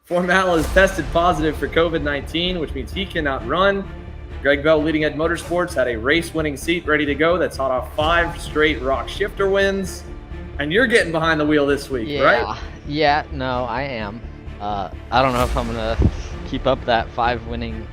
Formal is tested positive for COVID-19, which means he cannot run. Greg Bell, Leading Edge Motorsports, had a race-winning seat ready to go that's hot off 5 straight rock shifter wins. And you're getting behind the wheel this week, right? Yeah, no, I am. I don't know if I'm gonna keep up that five-win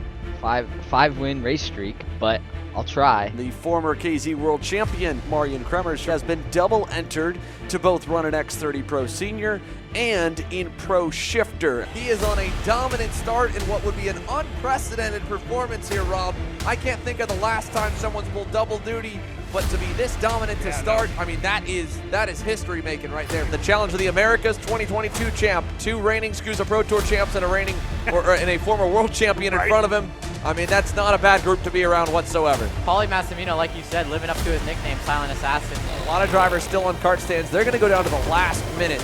race streak, but I'll try. The former KZ World Champion, Marian Kremers, has been double entered to both run an X30 Pro Senior and in Pro Shifter. He is on a dominant start in what would be an unprecedented performance here, Rob. I can't think of the last time someone's pulled double duty, but to be this dominant to start, I mean, that is history making right there. The Challenge of the Americas 2022 champ, 2 reigning SKUSA Pro Tour champs and a former world champion in front of him. I mean, that's not a bad group to be around whatsoever. Pauly Massimino, like you said, living up to his nickname, Silent Assassin. A lot of drivers still on kart stands. They're going to go down to the last minute.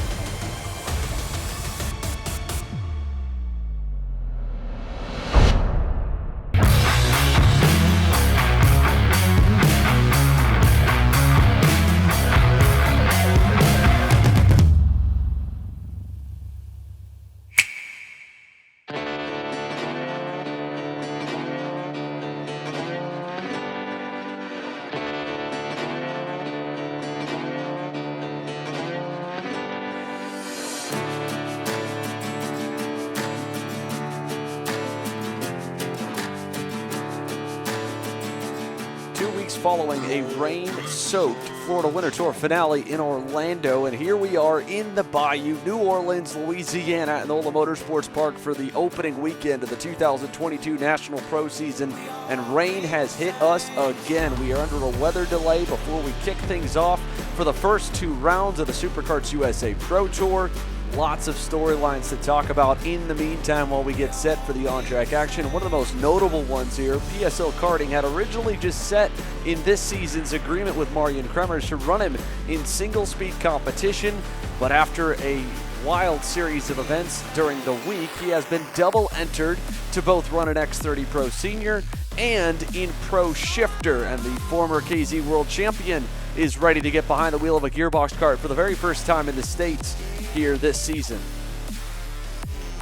Following a rain-soaked Florida Winter Tour finale in Orlando, and here we are in the Bayou, New Orleans, Louisiana, at NOLA Motorsports Park for the opening weekend of the 2022 National Pro Season, and rain has hit us again. We are under a weather delay before we kick things off for the first 2 rounds of the SuperKarts USA Pro Tour. Lots of storylines to talk about in the meantime while we get set for the on-track action. One of the most notable ones here, PSL Karting had originally just set in this season's agreement with Marian Kremers to run him in single-speed competition, but after a wild series of events during the week, he has been double entered to both run an X30 Pro Senior and in Pro Shifter, and the former KZ World Champion is ready to get behind the wheel of a gearbox kart for the very first time in the States here this season.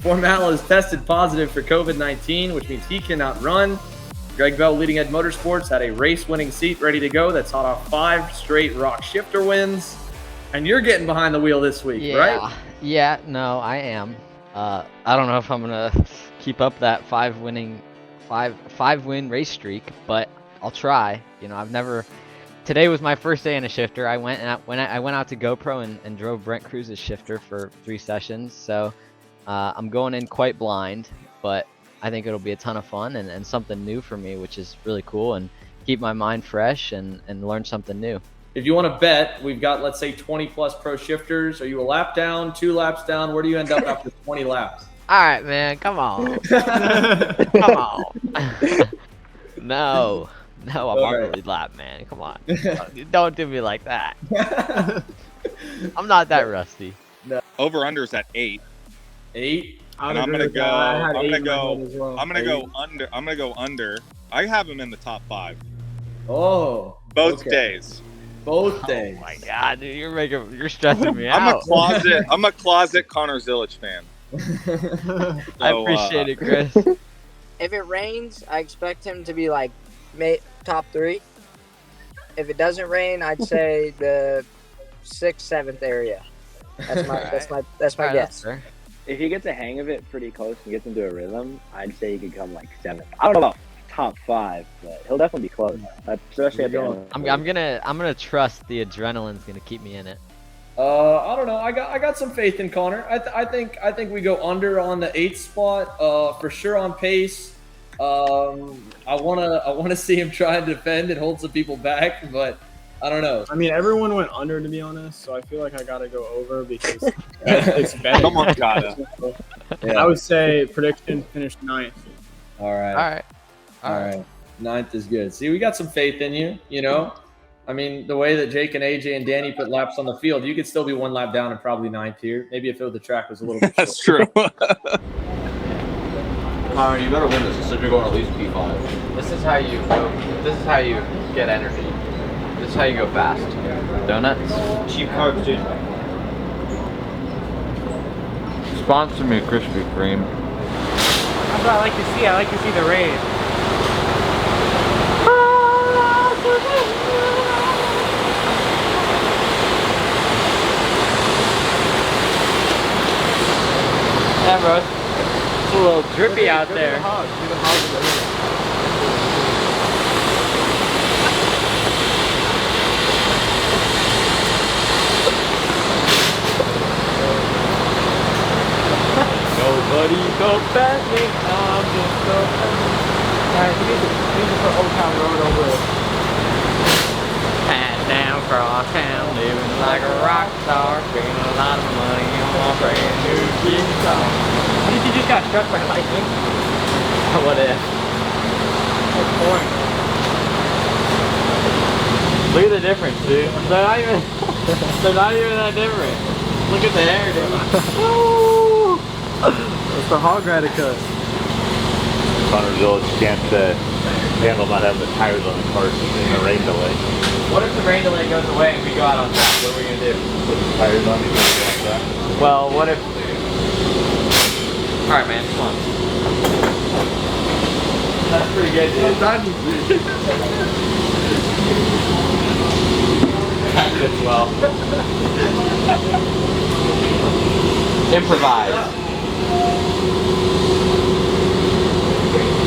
Formal is tested positive for COVID-19, which means he cannot run. Greg Bell, Leading Edge Motorsports, had a race-winning seat ready to go that's hot off 5 straight rock shifter wins. And you're getting behind the wheel this week, right? Yeah, no, I am. I don't know if I'm gonna keep up that five-win race streak, but I'll try. You know, Today was my first day in a shifter. I went out to GoPro and drove Brent Cruz's shifter for 3 sessions. So I'm going in quite blind, but I think it'll be a ton of fun and something new for me, which is really cool, and keep my mind fresh and learn something new. If you want to bet, we've got, let's say, 20 plus pro shifters. Are you a lap down, 2 laps down? Where do you end up after 20 laps? All right, man, come on. Come on. No, I'm on the lead lap, man. Come on. Don't do me like that. I'm not that rusty. No. Over under is at 8. 8? And I'm gonna go under. I have him in the top 5. Oh. Both days. Both days. Oh my god, dude, you're stressing me out. I'm a closet Connor Zilisch fan. I appreciate it, Chris. If it rains, I expect him to be like top 3. If it doesn't rain, I'd say the 6th, 7th area. That's my guess. If he gets a hang of it pretty close and gets into a rhythm, I'd say he could come like 7th. I don't know about top 5, but he'll definitely be close. Especially at the end. I'm gonna trust the adrenaline's gonna keep me in it. I don't know. I got some faith in Connor. I think we go under on the 8th spot. For sure on pace. I wanna see him try and defend and hold some people back, but I don't know. I mean, everyone went under, to be honest, so I feel like I gotta go over because it's better. Someone's gotta. Yeah. I would say prediction finish 9th. All right. 9th is good. See, we got some faith in you. You know, I mean, the way that Jake and AJ and Danny put laps on the field, you could still be 1 lap down and probably 9th here. Maybe if the track was a little bit That's true. Connor, you better win this. Instead you're going at least P5. This is how you get energy. This is how you go fast. Donuts? Cheap carbs, dude. Sponsor me, Krispy Kreme. That's what I like to see. I like to see the raid. Yeah, bro. It's a little drippy out there. Nobody go past me, I'm just so happy. Alright, we need to put Old Town Road over it. Pat down cross town, living like a rock star, spending a lot of money on my brand new guitar. What if you just got struck by lightning? What if? What's the point? Look at the difference, dude. They're not even, they're not even that different. Look at the hair, dude. That's the hog rider cut. Connor Zilisch can't handle not having the tires on the cart in the rain delay. What if the rain delay goes away and we go out on track? What are we gonna do? Put the tires on you and go on track. Well, what if... Alright, man, come on. That's pretty good, dude. That fits well. Improvise.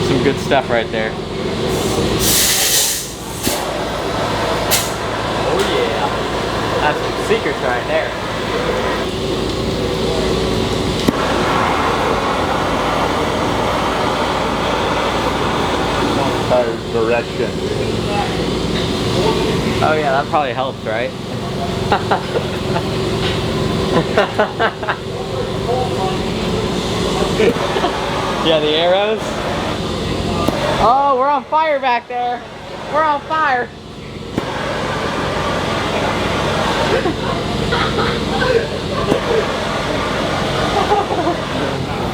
Some good stuff right there. Oh yeah. That's some secrets right there. Tires direction. Oh yeah, that probably helps, right? Yeah, the arrows. Oh, we're on fire back there. We're on fire.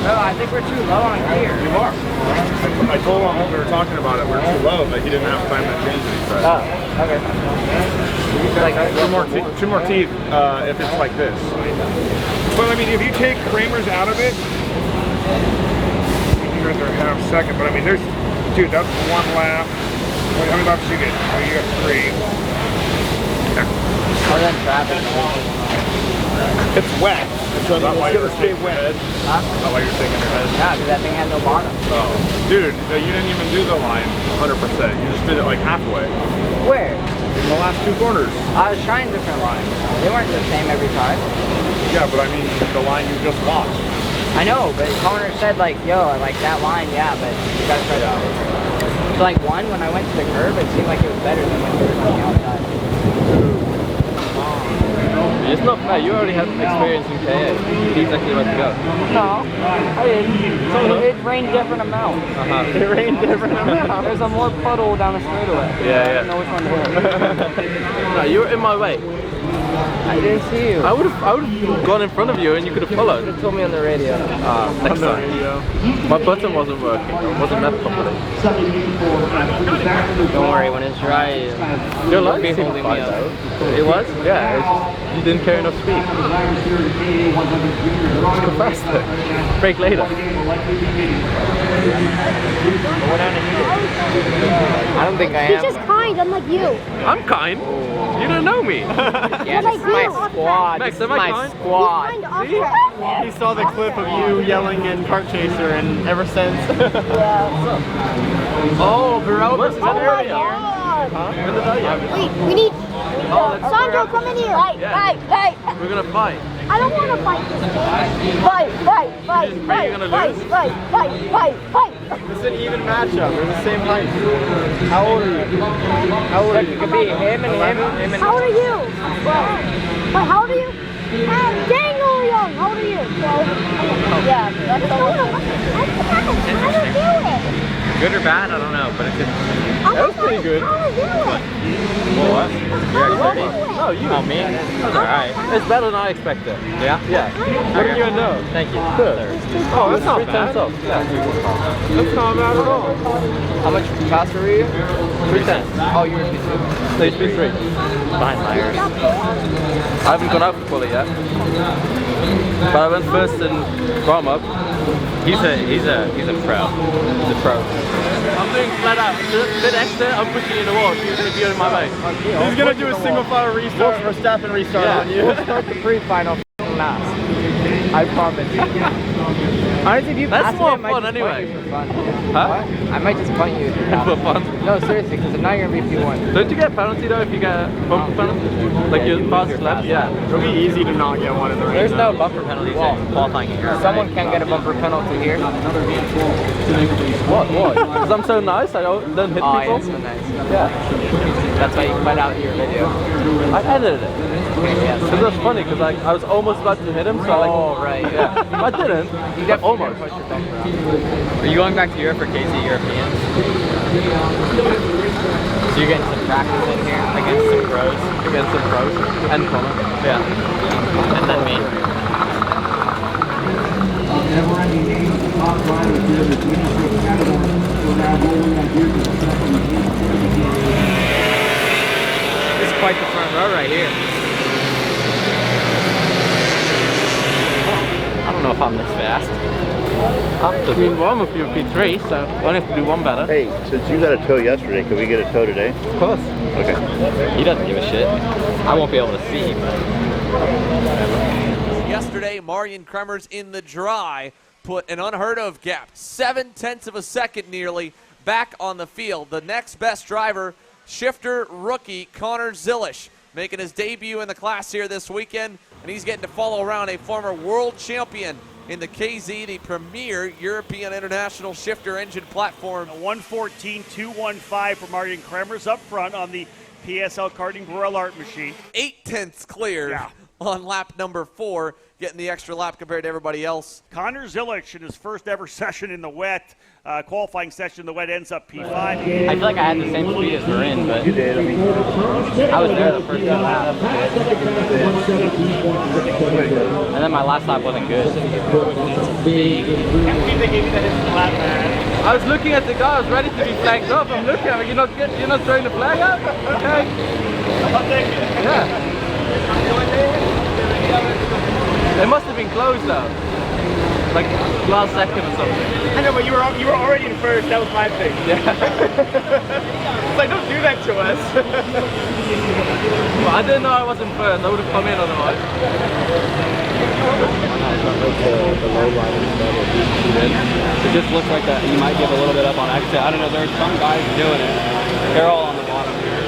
No, I think we're too low on gear. You are. I told him when we were talking about it, we're too low, but he didn't have time to change any press. Oh, okay. Like two more teeth if it's like this. But I mean, if you take Kramer's out of it, you guys are half second. But I mean, there's, dude, that's one lap. How many laps did you get? Oh, you got 3. Oh, then traffic. It's wet. So not why you're stay wet. Huh? Not why you're thinking in your head. Yeah, because that thing had no bottom. Oh, dude, you didn't even do the line 100%. You just did it like halfway. Where? In the last 2 corners. I was trying different lines. They weren't the same every time. Yeah, but I mean the line you just watched. I know, but Connor said like, yo, I like that line, yeah, but you gotta try to. So like when I went to the curb, it seemed like it was better than when you were on the outside. It's not fair. You already have experience in KA. You knew exactly where to go. No, I didn't. So it rained different amount. It rained different amount. There's a more puddle down the straightaway. Yeah, I didn't know which one to hit. No, you were in my way. I didn't see you. I would have gone in front of you and you could have followed. You could have told me on the radio. Next time. My button wasn't working. It wasn't met properly. Don't worry, when it's dry, Your light be seemed holding fine me up. though. It was? Yeah, it's just, you didn't carry enough speed. Just go faster. Brake later. I don't think I He's am. just kind, unlike you. I'm kind. You don't know me. Yeah, this is my squad. Max, This is am I my kind? squad. Kind of offset. He saw the clip of you yelling in Kart Chaser, and ever since. Oh, Burrell versus Oh my area. god. Huh? When did I have? Wait, we need. Oh, that's Sandro, come in here. Fight. We're gonna fight. I don't want to fight this game. Fight. You're gonna lose? Fight. It's an even matchup. We're the same height. How old are you? How old are you? It could be him and him and How old are you? Wait, how old are you? Daniel Young. How old are you? 12. Yeah, that's how old. How do you do it? Good or bad? I don't know, but it's That was pretty good. How do you do it? What? Your X30? No, you. Oh, me? Alright. It's better than I expected. Yeah? Yeah. What Okay. do you know? Thank you. Good. Oh, that's not bad. 310. Yeah. That's not bad at all. How much faster were you? 310. Oh, you were P2. No, it's P3. Behind Myers. I haven't gone out for Pauly yet. But I went first in warm-up. He's a pro. The pro. I'm doing flat out. A bit extra, I'm pushing you in the wall if you're in my way. He's gonna do a single file restart or step and restart on you. We'll start the pre-final last. I promise. Honestly, if you That's pass me, more I might fun just anyway. punt you for fun. Huh? What? I might just punt you if you pass For me. fun? No, seriously, because now you're going to be P1. Don't you get a penalty though if you get a bumper penalty? Like your fastest lap? Yeah. It'll be easy to not get one in the race. There's no bumper penalty. Well, qualifying here. Someone can get a bumper penalty here. What? Because I'm so nice, I don't hit people? Oh, yeah, so nice. Yeah. That's why you cut out your video. I edited it. Yes. Because it was funny, because like, I was almost about to hit him, so Oh, right. yeah. I didn't, You but definitely almost. push your bumper out. Are you going back to Europe for KC Europeans? So you're getting some practice in here against some pros? Against some pros and Connor. Yeah. And then me. This is quite the front row right here. I don't know if I'm this fast. I mean, one with your P3, so I only have to do one better. Hey, since you got a tow yesterday, can we get a tow today? Of course. Okay. He doesn't give a shit. I won't be able to see, but Yesterday, Marian Kremers in the dry put an unheard of gap, 7/10 of a second nearly, back on the field. The next best driver, shifter rookie Connor Zilisch, making his debut in the class here this weekend, and he's getting to follow around a former world champion in the KZ, the premier European International shifter engine platform. 114.215 for Marian Kremers up front on the PSL karting Burrell Art machine. 8/10 cleared on lap number 4, getting the extra lap compared to everybody else. Connor Zilisch in his first ever session in the wet, qualifying session in the wet, ends up P5. I feel like I had the same speed as Marin, but You did. I mean, I was there the first two laps. And then my last lap wasn't good. I was looking at the guy, I was ready to be flagged off. I'm looking at him, you're not throwing the flag up? Okay. I'll take it. Yeah. It must have been close though. Like last second or something. I know, but you were already in first. That was my thing. Yeah. It's like, don't do that to us. Well, I didn't know I was in first. I would have come in otherwise. It just looks like that you might give a little bit up on exit. I don't know, there's some guys doing it. They're all on the bottom here.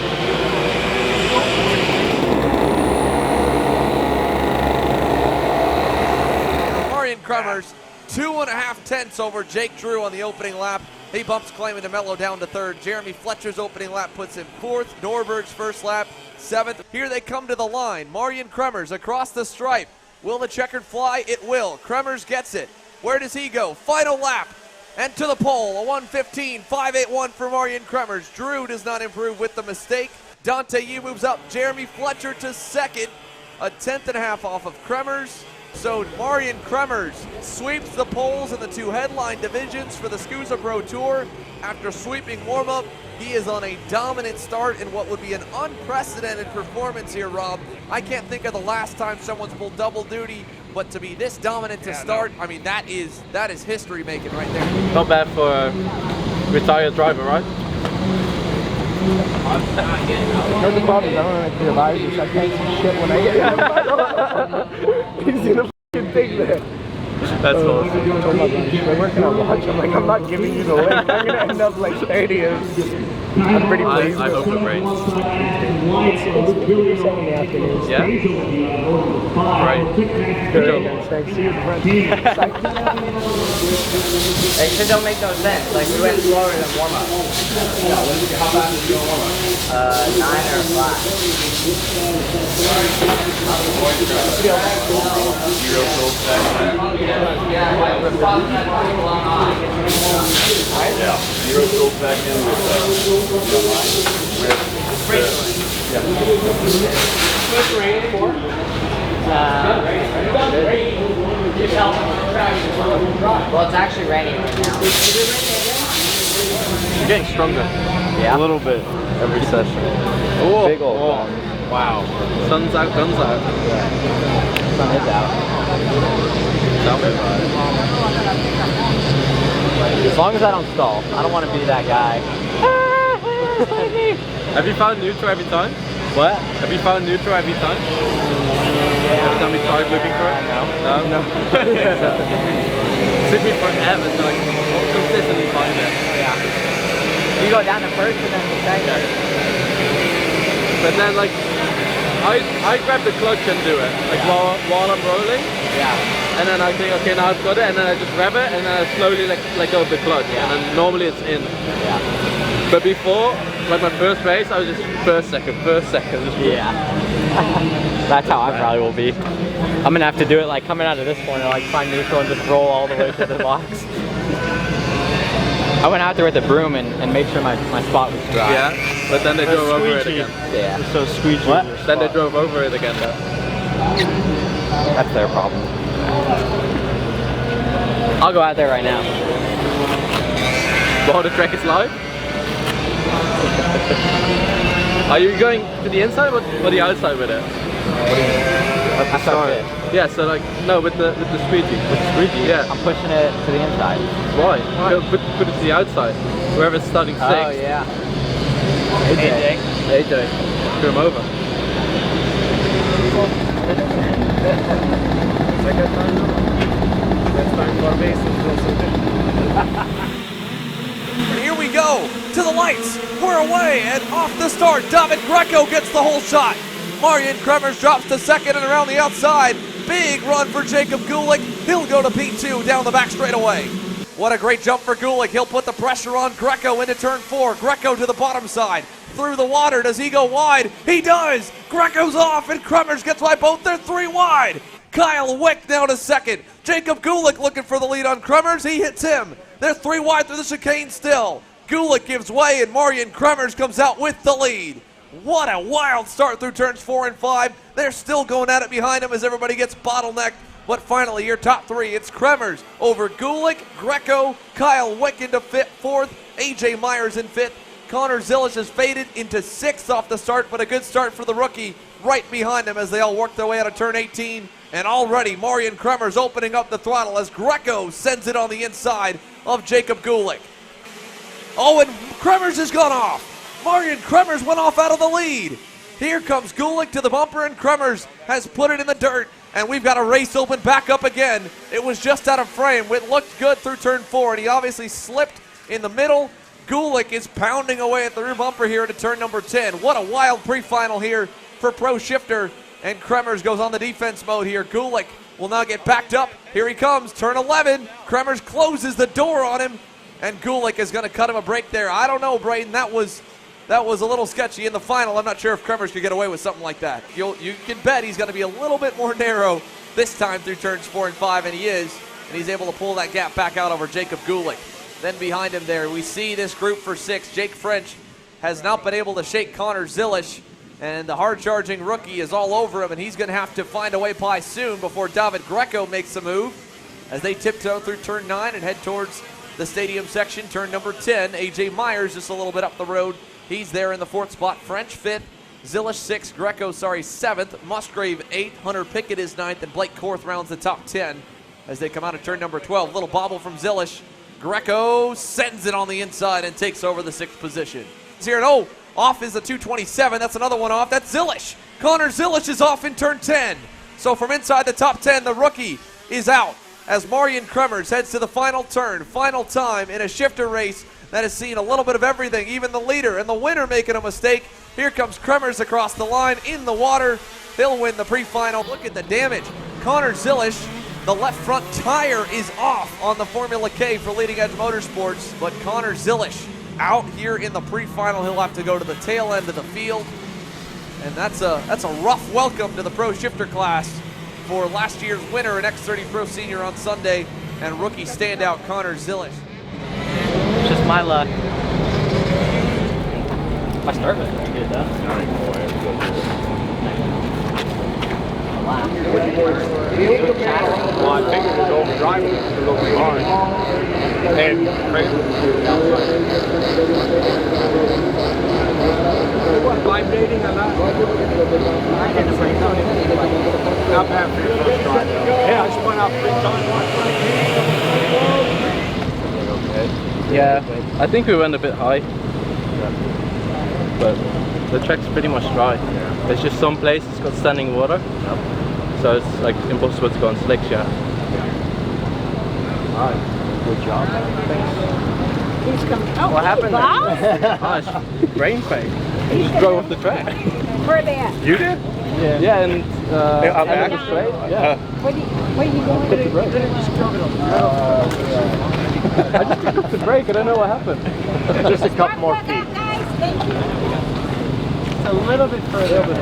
Marian Kremers, 2.5 over Jake Drew on the opening lap. He bumps Clayman DeMello down to third. Jeremy Fletcher's opening lap puts him fourth. Norberg's first lap, seventh. Here they come to the line. Marian Kremers across the stripe. Will the checkered fly? It will. Kremers gets it. Where does he go? Final lap. And to the pole, a 1:15.581 for Marian Kremers. Drew does not improve with the mistake. Dante Yu moves up. Jeremy Fletcher to second. A 1/10.5 off of Kremers. So Marian Kremers sweeps the poles in the two headline divisions for the SKUSA Pro Tour. After sweeping warm-up, he is on a dominant start in what would be an unprecedented performance here, Rob. I can't think of the last time someone's pulled double duty, but to be this dominant to start, I mean, that is history making right there. Not bad for a retired driver, right? No, the problem is I don't know if you're alive, so I can't see shit when I get He's in a f***ing thing there. That's awesome. We're working on watch. I'm like, I'm not giving you the link. I'm going to end up like 30th. I'm pretty pleased. I hope it rains. It's 7 in the afternoon. Yeah? Right. Good job. Thanks. See you at the front. It shit don't make no sense. Like, we went slower than warm-up. How fast did you go warm-up? 9 or 5. Yeah, 0 gold back in with Well, it's actually raining right now. You're getting stronger. Yeah. A little bit every session. Oh, big old gun. Wow. Sun's out, guns out. Sun is out. Tell me about it. As long as I don't stall. I don't want to be that guy. Have you found neutral every time? What? Have you found neutral every time? Every time we tried looking for it? No. It took me forever to like consistently find it. Yeah. You go down to first and then the second. But then like I grab the clutch and do it. Like while I'm rolling. Yeah. And then I think, okay, now I've got it, and then I just grab it and then I slowly let go of the clutch. Yeah. And then normally it's in. Yeah. But before, like my first race, I was just first second. Just Yeah. That's how I probably will be. I'm gonna have to do it like coming out of this corner, like find neutral and just roll all the way to the box. I went out there with the broom and made sure my spot was dry. Yeah, but then they drove over it again. Yeah. It's so squeegee. What? Then they drove over it again. That's their problem. I'll go out there right now. While the track is live? Are you going to the inside or the outside with it? That's okay. Yeah, so like, no, with the squeegee. With the squeegee? Yeah. I'm pushing it to the inside. Why? Put it to the outside. Whoever's starting sixth. Oh, yeah. AJ. Screw him over. Here we go to the lights. We're away and off the start. David Greco gets the whole shot. Marian Kremers drops to second and around the outside. Big run for Jacob Gulick. He'll go to P2 down the back straightaway. What a great jump for Gulick. He'll put the pressure on Greco into turn 4. Greco to the bottom side. Through the water. Does he go wide? He does. Greco's off and Kremers gets by both. They're 3 wide. Kyle Wick now to second. Jacob Gulick looking for the lead on Kremers. He hits him. They're 3 wide through the chicane still. Gulick gives way and Marian Kremers comes out with the lead. What a wild start through turns 4 and 5. They're still going at it behind him as everybody gets bottlenecked. But finally, your top 3, it's Kremers over Gulick, Greco, Kyle Wick into 4th, AJ Myers in 5th. Connor Zilisch has faded into 6th off the start, but a good start for the rookie right behind him as they all work their way out of turn 18. And already Marian Kremers opening up the throttle as Greco sends it on the inside of Jacob Gulick. Oh, and Kremers has gone off. Marian Kremers went off out of the lead. Here comes Gulick to the bumper and Kremers has put it in the dirt. And we've got a race open back up again. It was just out of frame. It looked good through turn 4 and he obviously slipped in the middle. Gulick is pounding away at the rear bumper here to turn number 10. What a wild pre-final here for Pro Shifter. And Kremers goes on the defense mode here. Gulick will now get backed up. Here he comes, turn 11. Kremers closes the door on him. And Gulick is going to cut him a break there. I don't know, Braden. That was a little sketchy in the final. I'm not sure if Kremers could get away with something like that. You can bet he's going to be a little bit more narrow this time through turns 4 and 5, and he is. And he's able to pull that gap back out over Jacob Gulick. Then behind him there, we see this group for 6. Jake French has not been able to shake Connor Zilisch, and the hard-charging rookie is all over him, and he's going to have to find a way by soon before David Greco makes a move as they tiptoe through turn 9 and head towards the stadium section, turn number 10. AJ Myers just a little bit up the road. He's there in the 4th spot. French 5th, Zilisch 6th, Greco, 7th, Musgrave 8th, Hunter Pickett is 9th, and Blake Korth rounds the top 10 as they come out of turn number 12. Little bobble from Zilisch. Greco sends it on the inside and takes over the 6th position. Here and oh, off is the 227. That's another one off. That's Zilisch. Connor Zilisch is off in turn 10. So from inside the top 10, the rookie is out as Marian Kremers heads to the final turn, final time in a shifter race that has seen a little bit of everything, even the leader and the winner making a mistake. Here comes Kremers across the line in the water. He'll win the pre-final. Look at the damage. Connor Zilisch, the left front tire is off on the Formula K for Leading Edge Motorsports, but Connor Zilisch out here in the pre-final. He'll have to go to the tail end of the field, and that's a rough welcome to the Pro Shifter class for last year's winner and X30 Pro Senior on Sunday and rookie standout Connor Zilisch. Just my luck. My start was pretty good though. Well, I figured it was overdriving because it was over hard. And what, 5 dating or not? Not bad for your first try. Yeah, I just went out 3 times. Yeah, I think we went a bit high. But the track's pretty much dry. There's just some places got standing water. So it's like impossible to go on slicks, yeah. Alright, good job. Thanks. He's coming. Oh, What happened Bob? Oh, it's brain fake. He just drove off the track. Where they at? You did? Yeah. Yeah, and I'm back. Yeah. What are you going Took the brake. I just took up the brake. I don't know what happened. Just a couple more feet. Thank you. A little bit further. Like,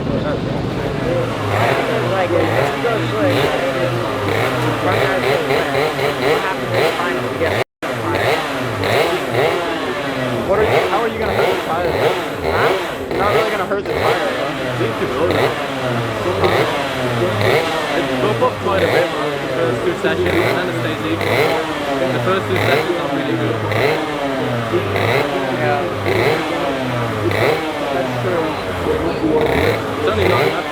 if you go slick, front tires go flat. What happens is finally you get How are you going to hurt the tire? Huh? You're not really going to hurt the tire, though. Seems to go there. It's built up quite a bit, man. The first 2 sessions, and then it stays equal. The first 2 sessions are really good. Yeah. That's true. It's only 9 laps.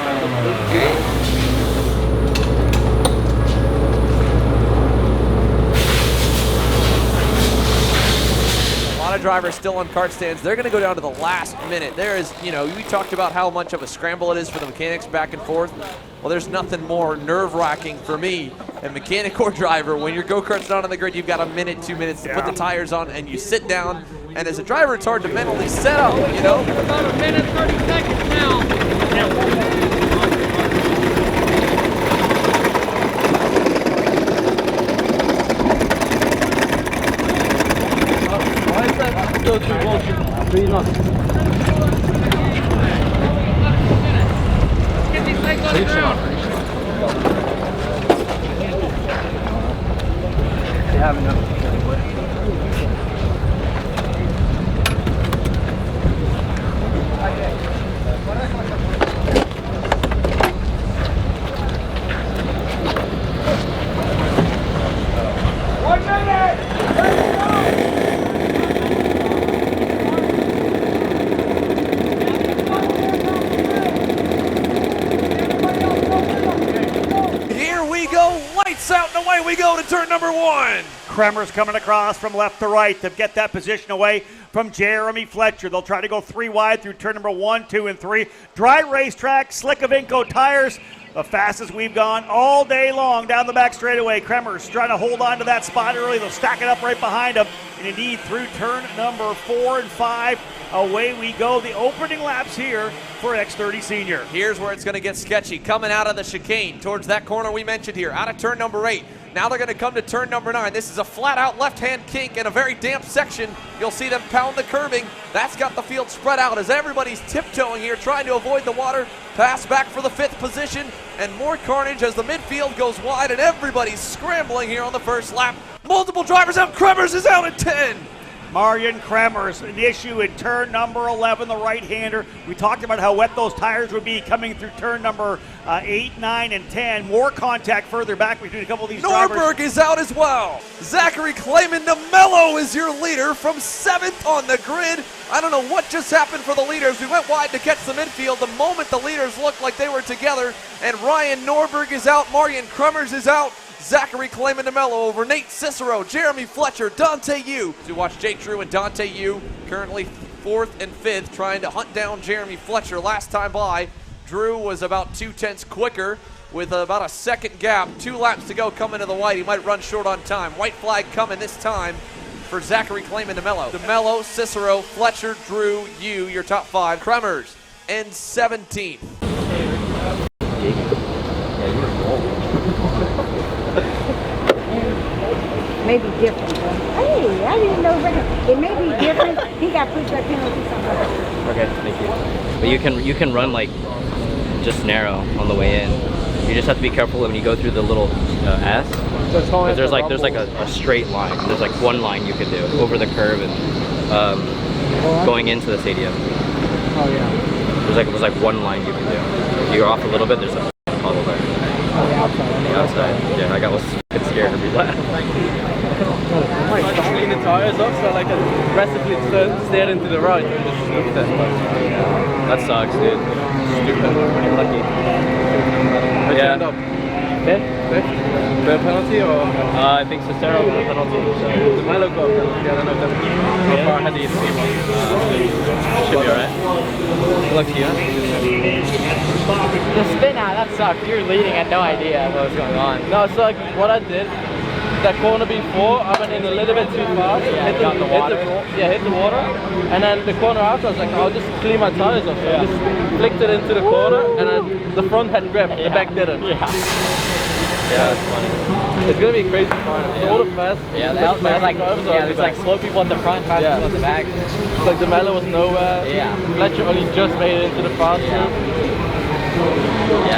A lot of drivers still on kart stands. They're going to go down to the last minute. There is, you know, we talked about how much of a scramble it is for the mechanics back and forth. Well, there's nothing more nerve-wracking for me, a mechanic or driver. When your go-kart's not on the grid, you've got a minute, 2 minutes to put the tires on, and you sit down. And as a driver, it's hard to mentally set up, you know? About a minute, 30 seconds now. Go to Walsh. 3 knots. Get these legs on the ground. They have enough. We go to turn number 1. Kremer's coming across from left to right to get that position away from Jeremy Fletcher. They'll try to go 3 wide through turn number 1, 2, and 3. Dry racetrack, slick of Inco tires. The fastest we've gone all day long down the back straightaway. Kremer's trying to hold on to that spot early. They'll stack it up right behind him. And indeed, through turn number 4 and 5, away we go. The opening laps here for X30 Senior. Here's where it's going to get sketchy. Coming out of the chicane towards that corner we mentioned here, out of turn number 8. Now they're going to come to turn number 9. This is a flat-out left-hand kink in a very damp section. You'll see them pound the curbing. That's got the field spread out as everybody's tiptoeing here, trying to avoid the water. Pass back for the 5th position, and more carnage as the midfield goes wide, and everybody's scrambling here on the first lap. Multiple drivers out. Kremers is out at 10. Marian Kremers, an issue in turn number 11, the right-hander. We talked about how wet those tires would be coming through turn number 8, 9, and 10. More contact further back between a couple of these drivers. Norberg is out as well. Zachary Clayman DeMello is your leader from 7th on the grid. I don't know what just happened for the leaders. We went wide to catch the midfield the moment the leaders looked like they were together. And Ryan Norberg is out. Marian Kremers is out. Zachary Clayman DeMello over Nate Cicero, Jeremy Fletcher, Dante Yu. As we watch Jake Drew and Dante Yu currently 4th and 5th trying to hunt down Jeremy Fletcher. Last time by, Drew was about 2/10 quicker with about a second gap. 2 laps to go coming to the white. He might run short on time. White flag coming this time for Zachary Clayman DeMello. DeMello, Cicero, Fletcher, Drew, Yu, your top 5. Kremers and 17th. Maybe different. Hey, I didn't know that. It may be different. He got pushed that penalty somewhere. Okay, thank you. But you can run like just narrow on the way in. You just have to be careful when you go through the little S. Because there's like a straight line. There's like one line you could do over the curve and going into the stadium. Oh yeah. There's like one line you can do. If you're off a little bit, there's a puddle there. On the outside. On the outside. Yeah, I got a little scared to be that. I just clean the tires up so like aggressively steer into the right and just scooped it. That sucks, dude. Stupid. Pretty lucky. Where'd you end up? Fifth? The penalty or? I think Cicero got a penalty. So. The Milo got a penalty. I don't know how far ahead do you see one? Should be alright. Good luck to you. The spin out, that sucked. You were leading, I had no idea what was going on. No, so like what I did, that corner before, I went in a little bit too fast. Yeah, hit the water. Hit the water. And then the corner after, I was like, I'll just clean my tires off. So I just flicked it into the corner, and then the front had grip, the back didn't. Yeah, that's funny. It's gonna be crazy fun. All the fast. Yeah, there's like slow people at the front, fast people at the back. It's like the Melo was nowhere. Yeah. Fletcher only just made it into the fast. Yeah,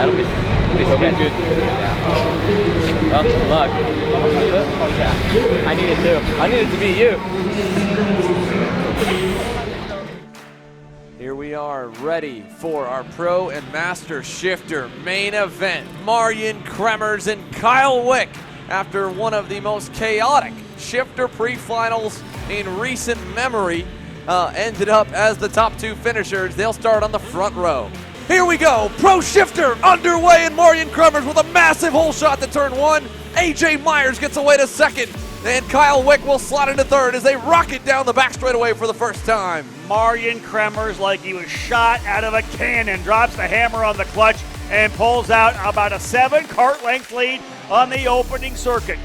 it'll be good. Yeah. Well, good luck. Yeah. I need it too. I need it to be you. Here we are ready for our Pro and Master Shifter main event. Marian Kremers and Kyle Wick, after one of the most chaotic shifter pre-finals in recent memory, ended up as the top two finishers. They'll start on the front row. Here we go, Pro Shifter underway, and Marian Kremers with a massive hole shot to turn one. AJ Myers gets away to second, and Kyle Wick will slot into third as they rocket down the back straightaway for the first time. Marian Kremers, like he was shot out of a cannon, drops the hammer on the clutch and pulls out about a 7-kart length lead on the opening circuit.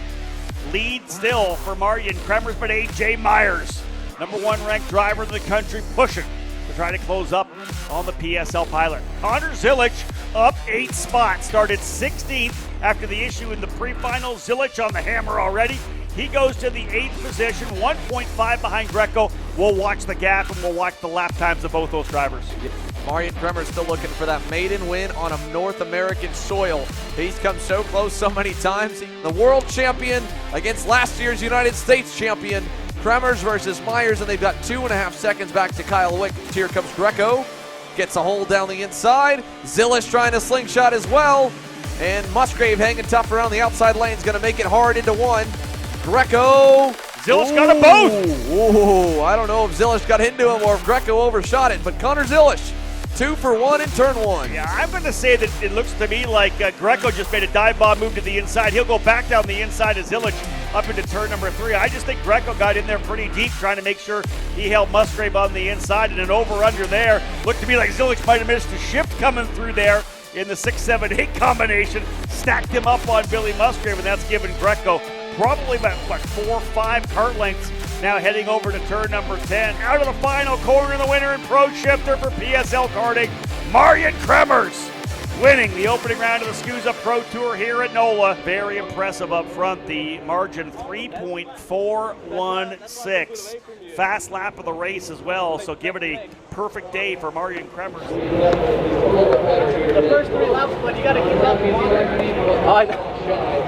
Lead still for Marian Kremers, but AJ Myers, #1 ranked driver in the country, pushing to try to close up on the PSL pilot. Connor Zilisch up 8 spots, started 16th after the issue in the pre-final. Zilisch on the hammer already. He goes to the 8th position, 1.5 behind Greco. We'll watch the gap and we'll watch the lap times of both those drivers. Marian Kremers still looking for that maiden win on a North American soil. He's come so close so many times. The world champion against last year's United States champion. Kremers versus Myers, and they've got 2.5 seconds back to Kyle Wick. Here comes Greco. Gets a hold down the inside. Zilisch trying to slingshot as well. And Musgrave hanging tough around the outside lane is going to make it hard into one. Greco. Zilisch got them both. Ooh, I don't know if Zilisch got into him or if Greco overshot it, but Connor Zilisch, 2 for 1 in turn 1. Yeah, I'm going to say that it looks to me like Greco just made a dive bomb move to the inside. He'll go back down the inside of Zilisch up into turn number 3. I just think Greco got in there pretty deep, trying to make sure he held Musgrave on the inside, and an over-under there. Looked to me like Zilisch might have missed a shift coming through there in the 6, 7, 8 combination. Stacked him up on Billy Musgrave, and that's given Greco probably about, 4 or 5 kart lengths. Now heading over to turn number 10. Out of the final corner, the winner and Pro Shifter for PSL Karting, Marian Kremers, winning the opening round of the SKUSA Pro Tour here at NOLA. Very impressive up front. The margin 3.416. Fast lap of the race as well, so give it a perfect day for Marian Kremers. The first 3 laps, but you got to keep up.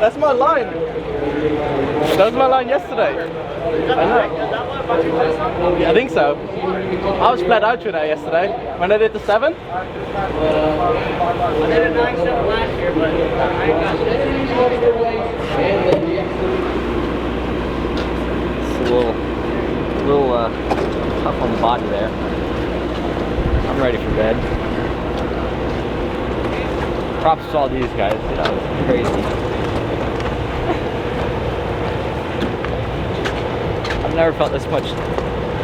That's my line. That was my line yesterday. I know. Yeah, I think so. I was flat out today yesterday when I did the 7. I did a 9.7 last year, but I ain't got It's a little tough on the body there. I'm ready for bed. Props to all these guys, you know, it's crazy. I've never felt this much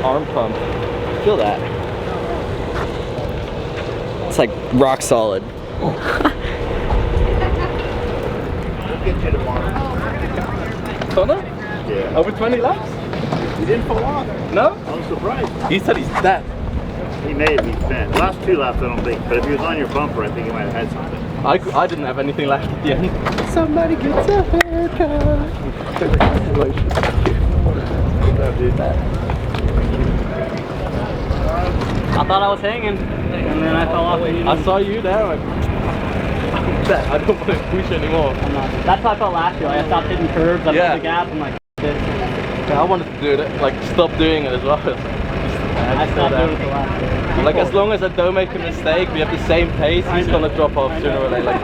arm pump. Feel that. It's like rock solid. We'll get you tomorrow. Connor? Yeah. Over 20 laps? He didn't fall off. No? I was surprised. He said he's dead. He may have been spent. Last 2 laps, I don't think. But if he was on your bumper, I think he might have had something. I didn't have anything left at the end. Somebody gets a haircut. Congratulations. I thought I was hanging, and then I fell off. I saw you there. I don't want to push anymore. That's how I felt last year. Like, I stopped hitting curves. I Yeah. put the gap. I'm like, Yeah, I wanted to do it. Like, stop doing it as well. I stopped doing it the last year. Like as long as I don't make a mistake, we have the same pace, he's gonna drop off sooner or later. Like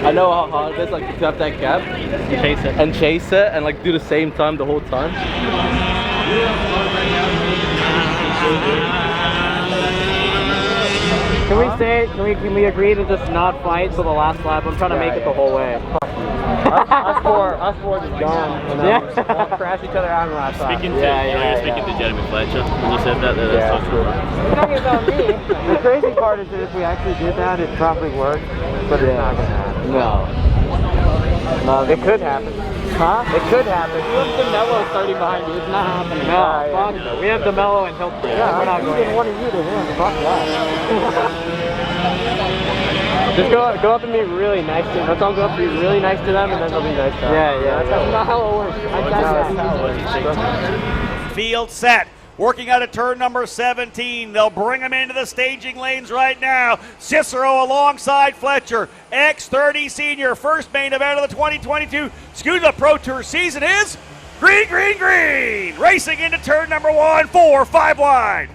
I know how hard it is, like to have that gap and chase it and like do the same time the whole time. Can we say? Can we agree to just not fight till the last lap? I'm trying to make it the whole way. us four just gone. Yeah. Crash each other out in the last lap. Speaking to Jeremy Fletcher, when you said that, that's so true. Talking about me. The crazy part is that if we actually did that, it'd probably work, but it's not gonna happen. No, it could happen. Huh? It could happen. You have DeMello starting behind you. It's not happening. No, we have DeMello and Hill. Yeah, we're not going. I wanted you to win. Fuck that. Just go up and be really nice to them. Let's all go up and be really nice to them, and then they'll be nice to us. Yeah. That's not how it works. Field set. Working out of turn number 17. They'll bring him into the staging lanes right now. Cicero alongside Fletcher. X30 Senior, first main event of the 2022 SKUSA Pro Tour season is green. Racing into turn number 1, 4, 5 wide.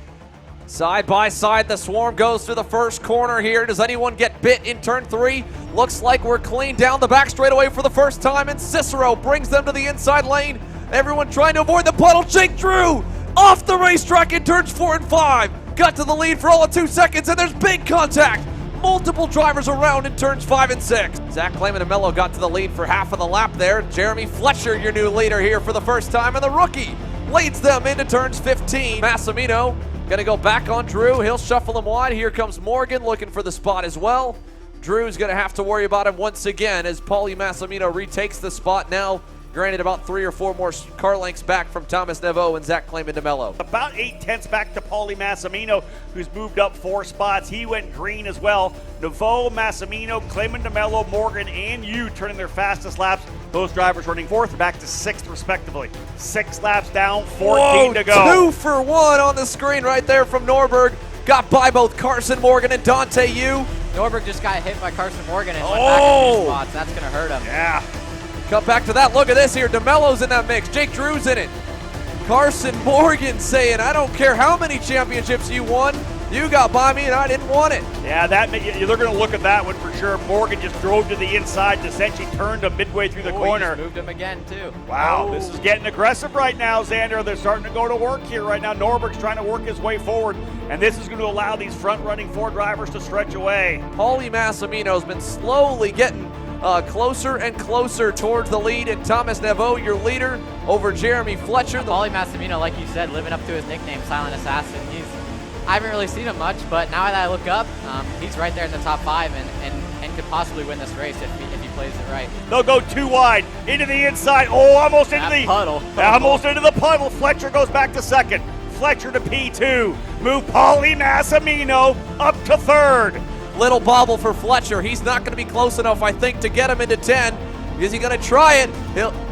Side by side, the swarm goes through the first corner here. Does anyone get bit in turn 3? Looks like we're clean down the back straightaway for the first time, and Cicero brings them to the inside lane. Everyone trying to avoid the puddle. Jake Drew off the racetrack in turns 4 and 5. Got to the lead for all of 2 seconds, and there's big contact. Multiple drivers around in turns 5 and 6. Zach DeMello got to the lead for half of the lap there. Jeremy Fletcher, your new leader here for the first time, and the rookie leads them into turns 15. Massimino gonna go back on Drew. He'll shuffle him wide. Here comes Morgan looking for the spot as well. Drew's gonna have to worry about him once again as Pauly Massimino retakes the spot now. Granted, about 3 or 4 more car lengths back from Thomas Neveau and Zach DeMello. About 8/10 back to Pauly Massimino, who's moved up 4 spots. He went green as well. Neveau, Massimino, DeMello, Morgan, and you turning their fastest laps. Those drivers running 4th, back to 6th respectively. 6 laps down, 14 to go. 2 for 1 on the screen right there from Norberg. Got by both Carson Morgan and Dante Yu. Norberg just got hit by Carson Morgan and went back a few spots. That's going to hurt him. Yeah. Cut back to that. Look at this here. DeMello's in that mix. Jake Drew's in it. Carson Morgan saying, I don't care how many championships you won. You got by me and I didn't want it. Yeah, they're going to look at that one for sure. Morgan just drove to the inside and essentially turned him midway through the corner. He just moved him again, too. Wow, this is getting aggressive right now, Xander. They're starting to go to work here right now. Norberg's trying to work his way forward, and this is going to allow these front-running 4 drivers to stretch away. Pauly Massimino's been slowly getting closer and closer towards the lead, and Thomas Neveau, your leader, over Jeremy Fletcher. Pauly Massimino, like you said, living up to his nickname, Silent Assassin. I haven't really seen him much, but now that I look up, he's right there in the top 5 and could possibly win this race if he plays it right. They'll go 2 wide into the inside. Oh, almost into the puddle. Almost into the puddle. Fletcher goes back to 2nd. Fletcher to P2. Move Pauly Massimino up to 3rd. Little bobble for Fletcher. He's not going to be close enough, I think, to get him into 10. Is he going to try it?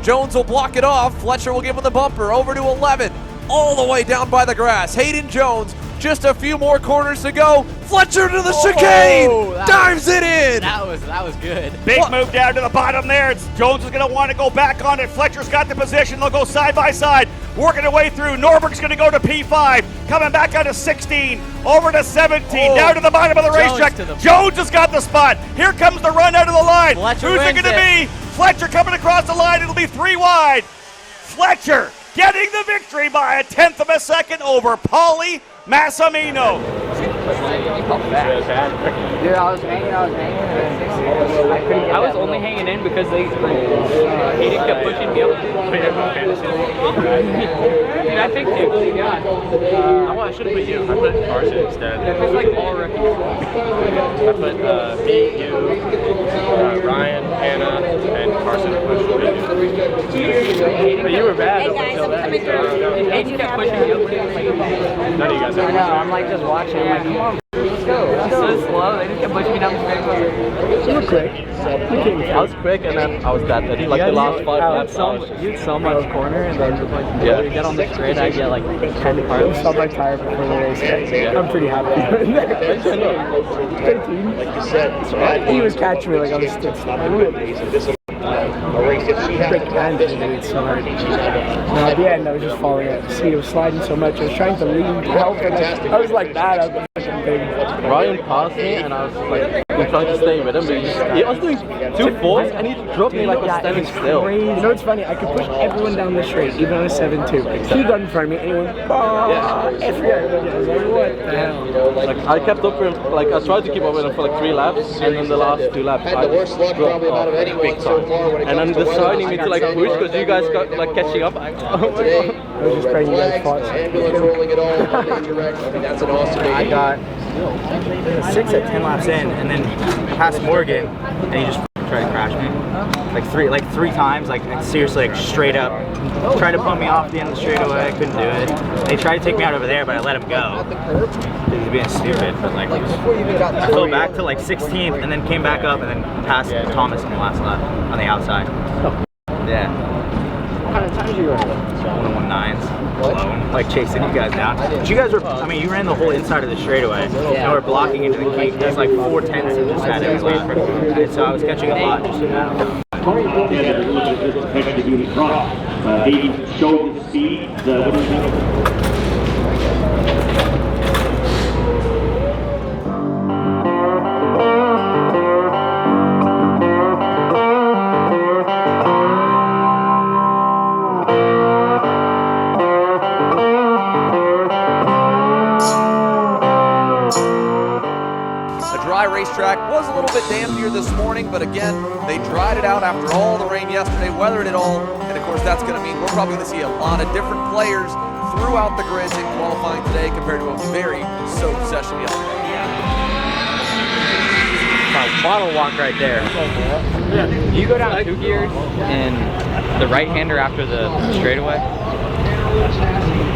Jones will block it off. Fletcher will give him the bumper. Over to 11. All the way down by the grass. Hayden Jones. Just a few more corners to go. Fletcher to the chicane. Dives it in. That was good. Big move down to the bottom there. Jones is going to want to go back on it. Fletcher's got the position. They'll go side by side. Working their way through. Norberg's going to go to P5. Coming back out to 16. Over to 17. Down to the bottom of the racetrack. Jones has got the spot. Here comes the run out of the line. Who's it going to be? Fletcher coming across the line. It'll be 3 wide. Fletcher getting the victory by a 1/10 of a second over Pauly Massimino. Dude, I was hanging. I was only hanging in because Hayden kept pushing me up. Dude, I think I should have put you. I put Carson instead. It's like all rookies. I put me, you, Ryan, Hannah, and Carson pushed me. But you were bad until that. Hayden kept pushing me up. None of you guys I know, I'm like just watching. I'm like, come on, let's go. So slow. They just kept pushing me down the straight. You were quick. I was quick, and then I was that. Like the last 5 laps. You had so much corner, and then you get on the straight, I get like 10 parts. Stop my tire before the race. I'm pretty happy. 13. Like you said, he was catching me like I was still. quick and it's so hard. No, at the end, I was just falling out. The seat was sliding so much. I was trying to lean to help, and I was like that. I was the fucking thing. Ryan passed me, and I was like, I'm trying to stay with him, but I was doing 2-4s, and he dropped me like I was standing still. Crazy. You know what's funny? I could push everyone down the straight, even on a 7-2. He got in front of me, and he went, everyone. I was like, what the hell? Like, I kept up with him, like, I tried to keep up with him for like 3 laps, and then the last 2 laps, I just dropped off big time. And then deciding me to like push, because you guys got like catching up. I was just praying you guys fought. I got 6 at 10 laps in, and then passed Morgan, and he just tried to crash me like three times, like seriously, like straight up. Tried to pull me off the end of the straightaway, I couldn't do it. They tried to take me out over there, but I let him go. He was being stupid, but like I fell back to like 16th, and then came back up, and then passed Thomas on the last lap on the outside. Yeah. How many times you ran? 119s alone, like chasing you guys down. But you guys were, I mean, you ran the whole inside of the straightaway, and we're blocking into the key. There's like 4 10s that just had every lap. And so I was catching a lot just in that. He showed the speed. Racetrack was a little bit dampier this morning, but again, they dried it out after all the rain yesterday, weathered it all, and of course that's going to mean we're probably going to see a lot of different players throughout the grids in qualifying today compared to a very soaked session yesterday. Bottle walk right there. You go down 2 gears and the right-hander after the straightaway.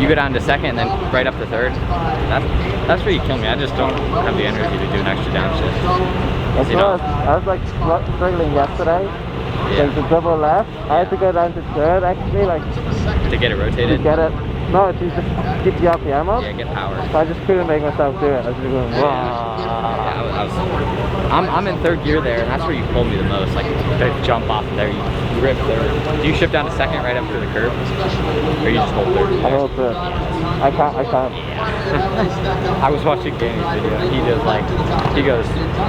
You go down to 2nd and then right up to 3rd. That's where you kill me. I just don't have the energy to do an extra downshift. I was like struggling yesterday. There's a double left. I had to go down to 3rd actually, like to get it rotated. To get it. No, to just keep the RPM up. Yeah, get power. So I just couldn't make myself do it. I was just going, I'm in 3rd gear there, and that's where you pulled me the most. Like, to jump off of there, you rip 3rd. Do you shift down to 2nd right after the curve? Or you just hold 3rd? I hold 3rd. I can't. Yeah. I was watching Danny's video. He goes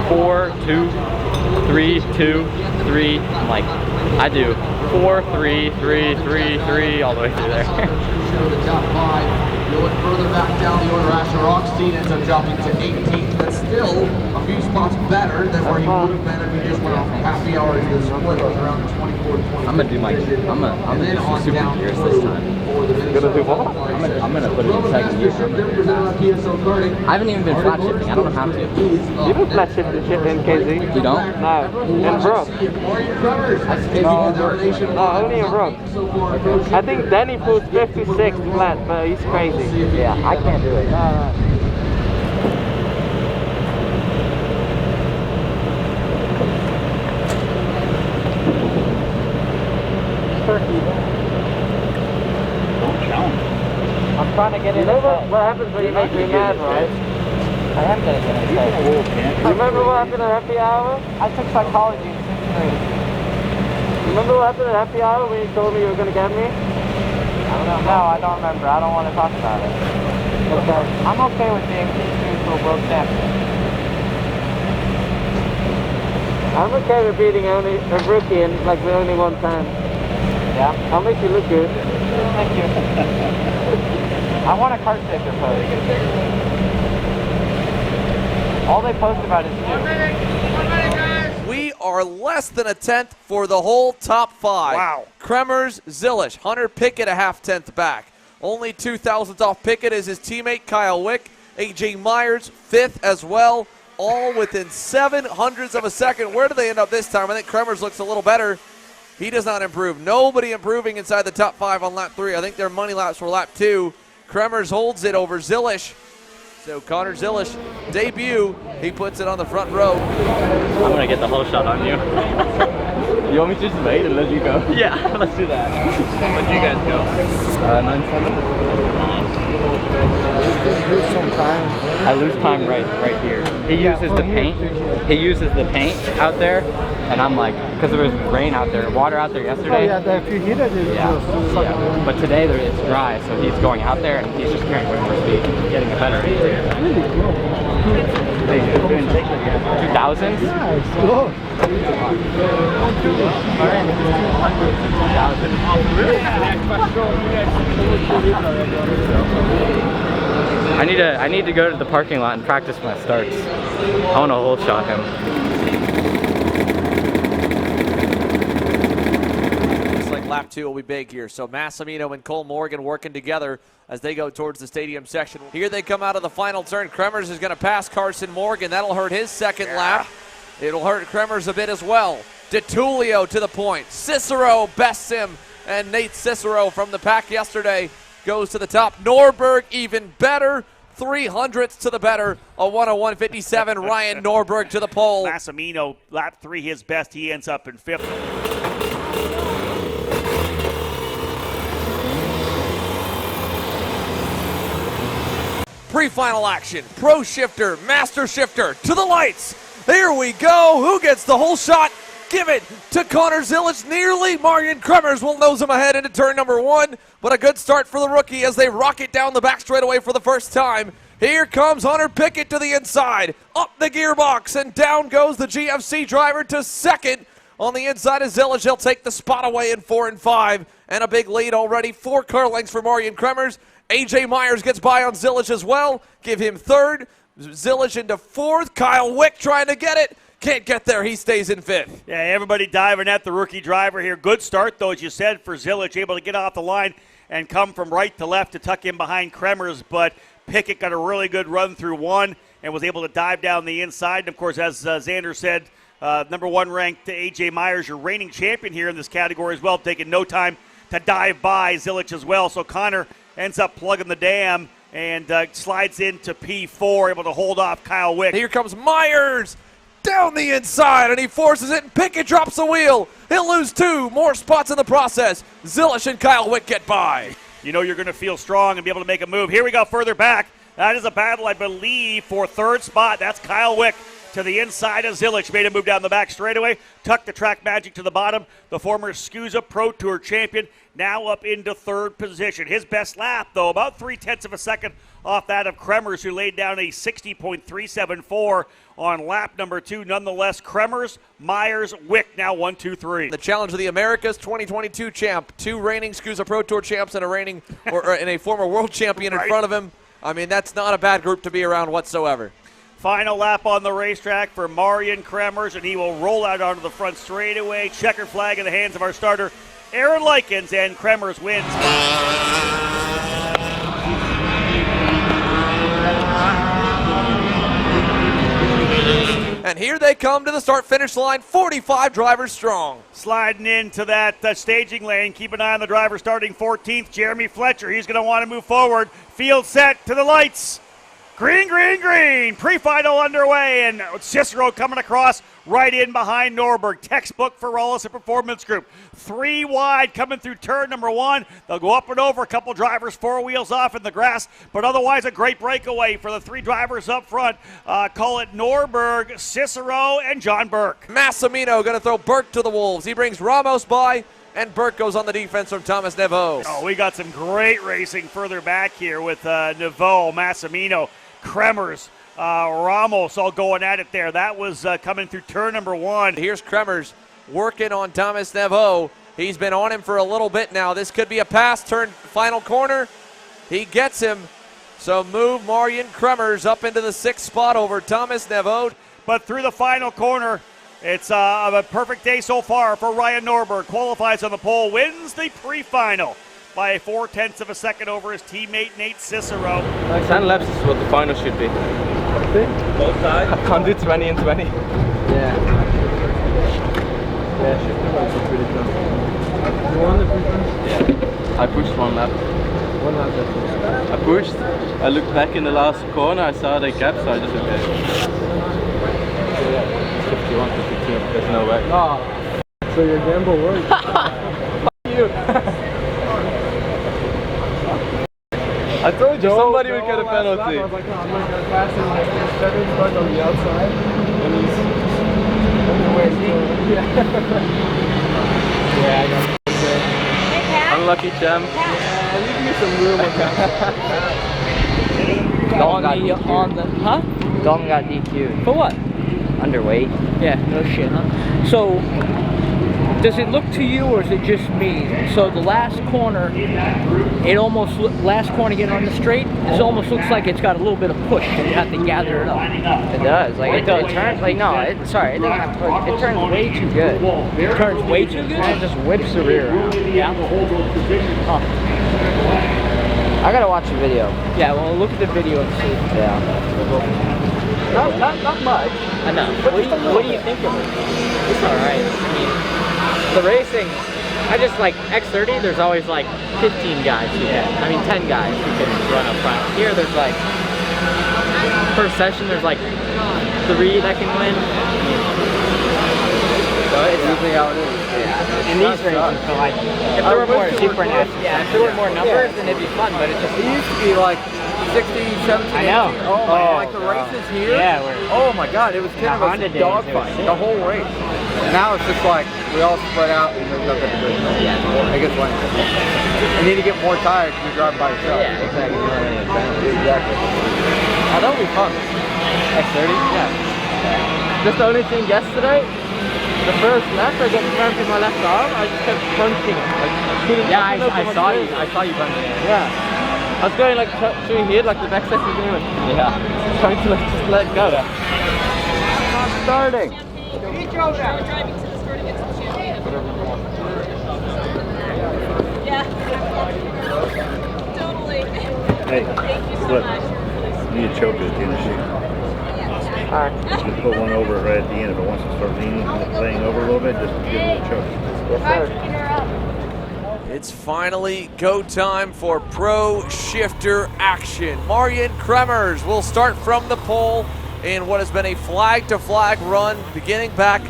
4, 2, 3, 2, 3. I'm like, I do 4, 3, 3, 3, 3, all the way through there. The top 5. You look further back down the order, Asher Rockstein ends up dropping to 18th. That's still a few spots better than where he would have been if he just went off happy hour into the split around the 24 to 20. I'm gonna do some super gears this time. Gonna do what? I'm gonna put it in 2nd gear. I haven't even been flat shifting. I don't know how to. You don't flat shift in KZ. You don't? No. In Brook. No, only in Brook. I think Danny pulls 56 flat, but he's crazy. Yeah, I can't do it. No. Don't challenge. I'm trying to get it. What happens when you make me mad, right? I am gonna get it. You remember what happened at happy hour? I took psychology in 6th grade. Remember what happened at happy hour when you told me you were gonna get me? No, I don't remember. I don't want to talk about it. Okay. I'm okay with being P2 for world champion. I'm okay with beating only a rookie and like with only 1 time. Yeah? I'll make you look good. Thank you. I want a Kart sticker post. All they post about is you. We are less than a 10th for the whole top 5. Wow. Kremers, Zilisch, Hunter Pickett a 0.5 back. Only 2 thousandths off Pickett is his teammate Kyle Wick. AJ Myers 5th as well, all within 0.07 of a second. Where do they end up this time? I think Kremers looks a little better. He does not improve. Nobody improving inside the top 5 on lap 3. I think their money laps were lap 2. Kremers holds it over Zilisch. So Connor Zilisch, debut, he puts it on the front row. I'm gonna get the whole shot on you. You want me to just wait and let you go? Yeah, let's do that. What'd you guys go? 9.7. Lose some time. I lose time right here. He uses the paint. He uses the paint out there, And I'm like, because there was rain out there, water out there yesterday. Oh yeah, the preheated is just yeah. But today it's dry, so he's going out there and he's just carrying way more speed, getting a better. really cool. Hey, doing 2000s? Yeah, it's cool. I need to go to the parking lot and practice my starts. I want to hole shot him. Looks like lap 2 will be big here. So Massimino and Cole Morgan working together as they go towards the stadium section. Here they come out of the final turn. Kremers is going to pass Carson Morgan. That'll hurt his second lap. It'll hurt Kremers a bit as well. DeTulio to the point. Cicero bests him, and Nate Cicero from the pack yesterday goes to the top. Norberg even better. 300ths to the better. A 101.57. Ryan Norberg to the pole. Massimino, lap 3, his best. He ends up in 5th. Pre-final action. Pro shifter, master shifter to the lights. Here we go. Who gets the whole shot? Give it to Connor Zilisch. Nearly. Marian Kremers will nose him ahead into turn number 1. But a good start for the rookie as they rocket down the back straightaway for the first time. Here comes Hunter Pickett to the inside. Up the gearbox and down goes the GFC driver to second. On the inside of Zilisch, he'll take the spot away in 4 and 5. And a big lead already. 4 car lengths for Marian Kremers. AJ Myers gets by on Zilisch as well. Give him 3rd. Zilisch into 4th. Kyle Wick trying to get it. Can't get there. He stays in 5th. Yeah, everybody diving at the rookie driver here. Good start, though, as you said, for Zilisch. Able to get off the line and come from right to left to tuck in behind Kremers. But Pickett got a really good run through 1 and was able to dive down the inside. And, of course, as Xander said, number 1 ranked A.J. Myers, your reigning champion here in this category as well, taking no time to dive by Zilisch as well. So Connor ends up plugging the dam and slides into P4, able to hold off Kyle Wick. Here comes Myers down the inside, and he forces it, and Pickett drops the wheel. He'll lose 2 more spots in the process. Zilisch and Kyle Wick get by. You know you're going to feel strong and be able to make a move. Here we go further back. That is a battle, I believe, for 3rd spot. That's Kyle Wick to the inside of Zilisch. Made a move down the back straightaway. Tucked the track magic to the bottom. The former SKUSA Pro Tour champion now up into 3rd position. His best lap, though, about 0.3 of a second off that of Kremers, who laid down a 60.374 on lap number 2. Nonetheless, Kremers, Myers, Wick now 1, 2, 3. The Challenge of the Americas 2022 champ, 2 reigning SKUSA Pro Tour champs and a reigning and a former world champion in front of him. I mean, that's not a bad group to be around whatsoever. Final lap on the racetrack for Marian Kremers, and he will roll out onto the front straightaway. Checkered flag in the hands of our starter, Aaron Likens, and Kremers wins. And here they come to the start-finish line, 45 drivers strong. Sliding into that staging lane. Keep an eye on the driver starting 14th, Jeremy Fletcher. He's going to want to move forward. Field set to the lights. Green, green, green. Pre-final underway, and Cicero coming across right in behind Norberg. Textbook for Rawlison Performance Group. 3 wide coming through turn number 1. They'll go up and over. A couple drivers 4 wheels off in the grass, but otherwise a great breakaway for the 3 drivers up front. Call it Norberg, Cicero, and John Burke. Massimino going to throw Burke to the wolves. He brings Ramos by, and Burke goes on the defense from Thomas Neveau. Oh, we got some great racing further back here with Neveau, Massimino, Kremers, Ramos all going at it there. That was coming through turn number 1. Here's Kremers working on Thomas Neveau. He's been on him for a little bit now. This could be a pass, turn final corner. He gets him. So move Marian Kremers up into the 6th spot over Thomas Neveau. But through the final corner, it's a perfect day so far for Ryan Norberg. Qualifies on the pole, wins the pre-final by 0.4 of a second over his teammate Nate Cicero. 10 laps is what the final should be. Both sides? I can't do 20 and 20. Yeah. Yeah, pretty close. You won the pre-final? Yeah. I pushed 1 lap. 1 lap left. I pushed. I looked back in the last corner. I saw the gap, so I just okay. It's 51 to 15. There's no way. Oh, so your gamble worked. Fuck you. I told you somebody would get a penalty. I was like, no, I'm not going to pass him. Like, he's stuck on the outside. And he's Yeah, I got it. Unlucky gem. Yeah, leave me some room with that. Dalton got DQ'd. For what? Underweight. Yeah, no shit, huh? So, does it look to you, or is it just me? So the last corner, last corner getting on the straight, it almost looks like it's got a little bit of push, and you have to gather it up. It does. Like it turns. Like no, it doesn't have push. It turns way too good. It turns way too good. And it just whips the rear around. Yeah. Huh. I gotta watch the video. Yeah, well, look at the video and see. Yeah. Not much. I know. What do you think of it? It's all right. I mean, the racing. I just like X30. There's always like 15 guys who can. I mean, 10 guys who can run up front. Here, there's like per session. There's like 3 that can win. So it's usually how it is. Yeah. In these races, so like, if there were more if there were more numbers, then it'd be fun. But it used to be like 16, 17, I know. 18. Oh my, like the races here. Yeah. Oh my God, it was kind of a dogfight the whole race. And now it's just like we all spread out and there's nothing to do. Yeah. It gets lame. You need to get more tired if you're driving by yourself. Yeah, exactly. Exactly. Oh, that'll be fun. X30? Yeah. Just the only thing yesterday, the first lap I got cramped in my left arm, I just kept crunching it. I saw you. I saw you crunching it. Yeah. I was going like showing here, like the back section is doing. Yeah. Trying to like just let go. Not starting. Hey, look, you need a choker at the end of the sheet. Alright. Just put one over right at the end. If it wants to start laying over a little bit, just give it a choke. Yes, sir. It's finally go time for pro shifter action. Marian Kremers will start from the pole in what has been a flag-to-flag run, beginning back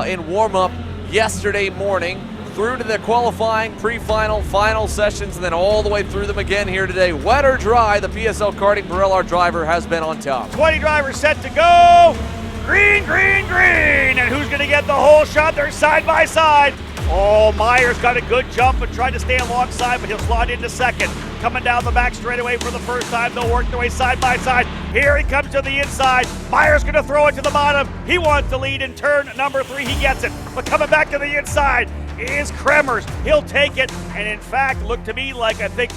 in warm-up yesterday morning, through to the qualifying, pre-final, final sessions, and then all the way through them again here today. Wet or dry, the PSL Karting Burrell, our driver, has been on top. 20 drivers set to go. Green, green, green. And who's going to get the whole shot? They're side by side. Oh, Myers got a good jump and tried to stay alongside, but he'll slide into second. Coming down the back straightaway for the first time. They'll work their way side by side. Here he comes to the inside. Myers going to throw it to the bottom. He wants to lead in turn number 3. He gets it. But coming back to the inside is Kremers. He'll take it. And in fact, looked to me like I think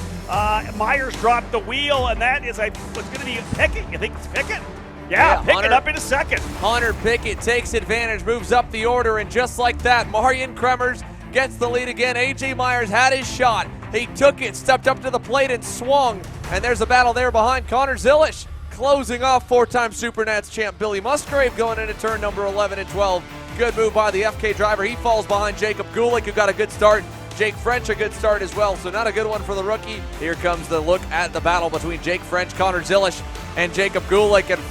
Myers dropped the wheel, and that is what's going to be Pickett. You think it's Pickett? Yeah, Pickett up in a second. Hunter Pickett takes advantage, moves up the order, and just like that, Marian Kremers gets the lead again. AJ Myers had his shot. He took it, stepped up to the plate, and swung. And there's a battle there behind Connor Zilisch, closing off 4-time Supernats champ Billy Musgrave going into turn number 11 and 12. Good move by the FK driver. He falls behind Jacob Gulick, who got a good start. Jake French, a good start as well, so not a good one for the rookie. Here comes the look at the battle between Jake French, Connor Zilisch, and Jacob Gulick, and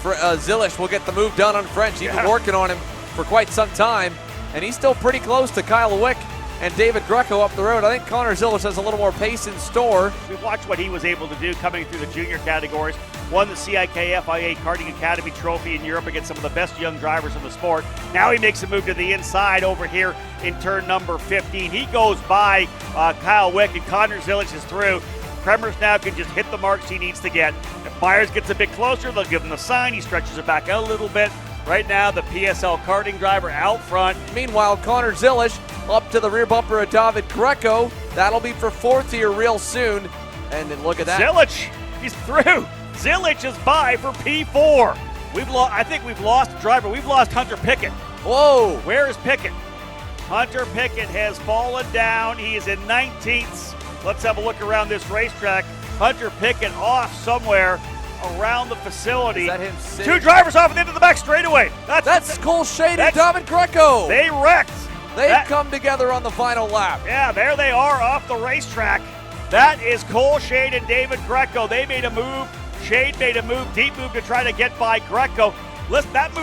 Zilisch will get the move done on French. He's been working on him for quite some time, and he's still pretty close to Kyle Wick and David Greco up the road. I think Connor Zilisch has a little more pace in store. We watched what he was able to do coming through the junior categories. Won the CIK FIA Karting Academy Trophy in Europe against some of the best young drivers in the sport. Now he makes a move to the inside over here in turn number 15. He goes by Kyle Wick, and Connor Zilisch is through. Kremers now can just hit the marks he needs to get. If Myers gets a bit closer, they'll give him the sign. He stretches it back out a little bit. Right now, the PSL karting driver out front. Meanwhile, Connor Zilisch up to the rear bumper of David Greco. That'll be for fourth here real soon. And then look at that. Zilisch, he's through. Zilisch is by for P4. I think we've lost a driver. We've lost Hunter Pickett. Whoa. Where is Pickett? Hunter Pickett has fallen down. He is in 19th. Let's have a look around this racetrack. Hunter Pickett off somewhere around the facility. Is that him sitting? 2 drivers off at the end of the back straightaway. That's Cole Shade and David Greco. They wrecked. They've come together on the final lap. Yeah, there they are off the racetrack. That is Cole Shade and David Greco. They made a move. Shade made a move, deep move to try to get by Greco. Listen, that's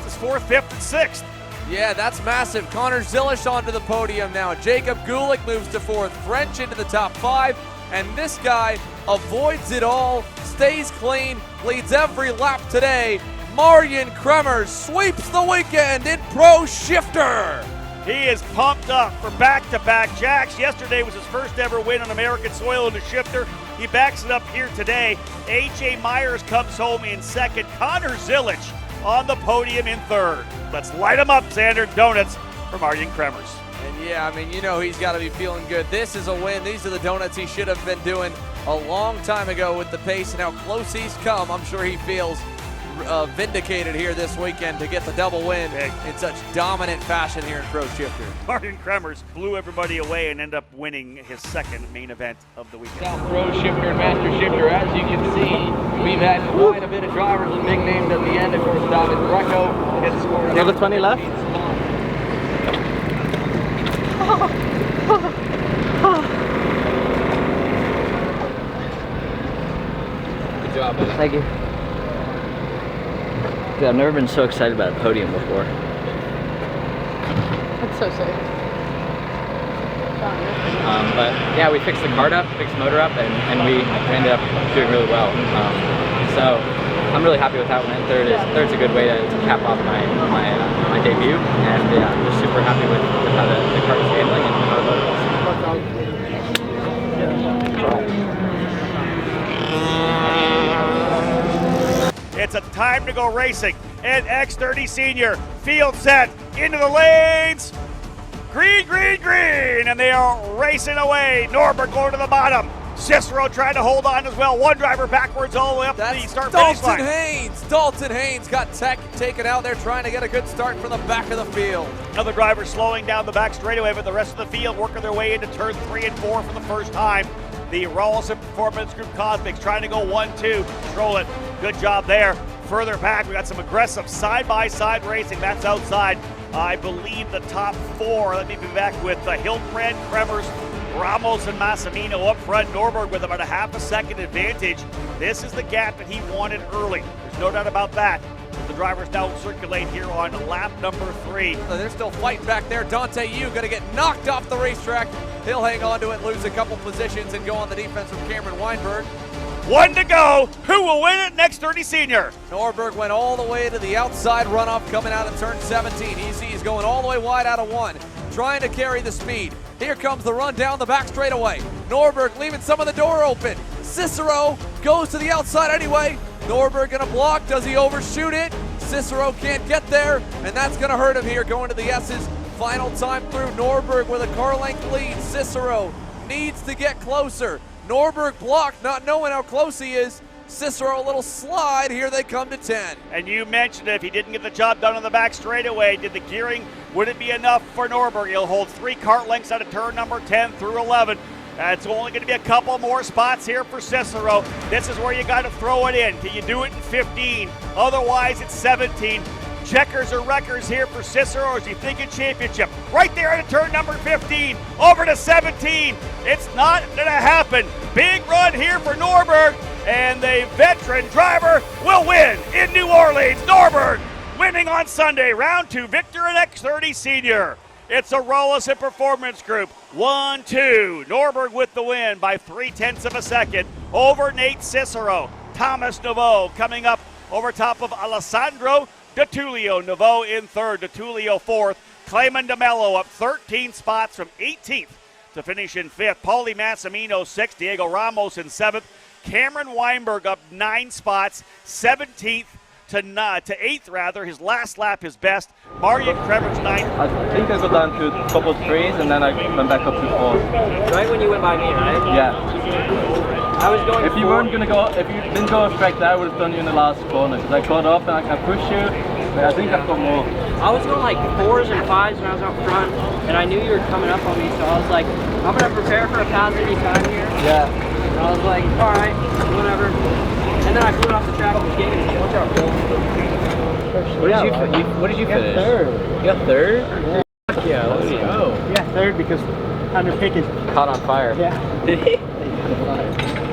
his 4th, 5th, and 6th. Yeah, that's massive. Connor Zilisch onto the podium now. Jacob Gulick moves to 4th. French into the top 5. And this guy avoids it all, stays clean, leads every lap today. Marian Kremers sweeps the weekend in Pro Shifter. He is pumped up for back-to-back jacks. Yesterday was his first ever win on American soil in the shifter. He backs it up here today. A.J. Myers comes home in second. Connor Zilisch on the podium in third. Let's light him up, Xander. Donuts for Marian Kremers. And yeah, I mean, you know he's got to be feeling good. This is a win. These are the donuts he should have been doing a long time ago with the pace and how close he's come. I'm sure he feels vindicated here this weekend to get the double win in such dominant fashion here in Pro Shifter. Marian Kremers blew everybody away and ended up winning his second main event of the weekend. South Pro Shifter and Master Shifter, as you can see, we've had quite a bit of drivers with big names at the end. Of course, David Greco has scored. You have a 20 left? Good job, buddy. Thank you. Dude, I've never been so excited about a podium before. That's so sick. But yeah, we fixed the kart up, fixed the motor up, and we ended up doing really well. So I'm really happy with how it went. Third's a good way to cap off my debut, and yeah, I'm just super happy with how the kart was handling and how the motor was. It's a time to go racing. And X30 Senior, field set, into the lanes. Green, green, green, and they are racing away. Norbert going to the bottom. Cicero trying to hold on as well. One driver backwards all the way up to the start finish line. Dalton Haynes got taken out there trying to get a good start from the back of the field. Another driver slowing down the back straightaway, but the rest of the field working their way into turn 3 and 4 for the first time. The Rawlson Performance Group Cosmics trying to go 1-2. Control it. Good job there. Further back, we got some aggressive side-by-side racing. That's outside, I believe, the top 4. Let me be back with Hildebrand, Kremers, Ramos, and Massimino up front. Norberg with about a half a second advantage. This is the gap that he wanted early. There's no doubt about that. The drivers now circulate here on lap number 3. They're still fighting back there. Dante Yu going to get knocked off the racetrack. He'll hang on to it, lose a couple positions, and go on the defense from Cameron Weinberg. 1 to go. Who will win it? X30 Senior. Norberg went all the way to the outside runoff coming out of turn 17. He's going all the way wide out of 1, trying to carry the speed. Here comes the run down the back straightaway. Norberg leaving some of the door open. Cicero goes to the outside anyway. Norberg gonna block. Does he overshoot it? Cicero can't get there, and that's gonna hurt him here going to the S's. Final time through. Norberg with a car length lead. Cicero needs to get closer. Norberg blocked, not knowing how close he is. Cicero a little slide. Here they come to 10. And you mentioned it, if he didn't get the job done on the back straightaway, did the gearing, would it be enough for Norberg? He'll hold 3 kart lengths out of turn number 10 through 11. It's only going to be a couple more spots here for Cicero. This is where you got to throw it in. Can you do it in 15? Otherwise, it's 17. Checkers or wreckers here for Cicero as you think a championship. Right there at turn number 15, over to 17. It's not going to happen. Big run here for Norberg, and the veteran driver will win in New Orleans. Norberg winning on Sunday, round 2, victor in X30 Senior. It's a Rawlson Performance Group. 1-2. Norberg with the win by 0.3 of a second over Nate Cicero. Thomas Nouveau coming up over top of Alessandro DeTulio. Nouveau in third, DeTulio fourth. Clayman DeMello up 13 spots from 18th to finish in 5th. Pauly Massimino 6th, Diego Ramos in 7th. Cameron Weinberg up 9 spots, 17th to 8th rather. His last lap his best. Marian Kremers 9th. I think I got down to top of 3s and then I went back up to 4. Right when you went by me, right? Yeah. I was going if you didn't go straight there, I would have done you in the last corner. Because I caught up and I can push you. But I think I've got more. I was going like 4s and 5s when I was up front, and I knew you were coming up on me, so I was like, I'm gonna prepare for a pass anytime here. Yeah. And I was like, all right, whatever. And then I flew off the track and was gaining. Watch out, Phil. What did you finish? Third. You got 3rd? Yeah, let's go. Yeah, 3rd because Hunter Pickett Caught on fire. Yeah. Did he?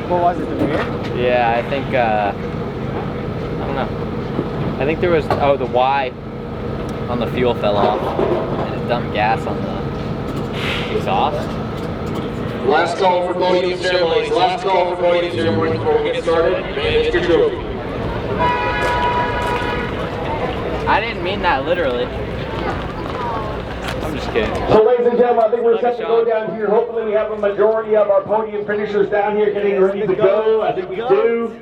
What was it, the rear? Yeah, I think, I don't know. I think there was, the Y on the fuel fell off and it dumped gas on the exhaust. Last call for podium ceremonies. Last call for podium ceremonies before we get started. Manage your trophy. I didn't mean that literally. I'm just kidding. So, ladies and gentlemen, I think we're set to go down here. Hopefully, we have a majority of our podium finishers down here getting ready to go. I think we do.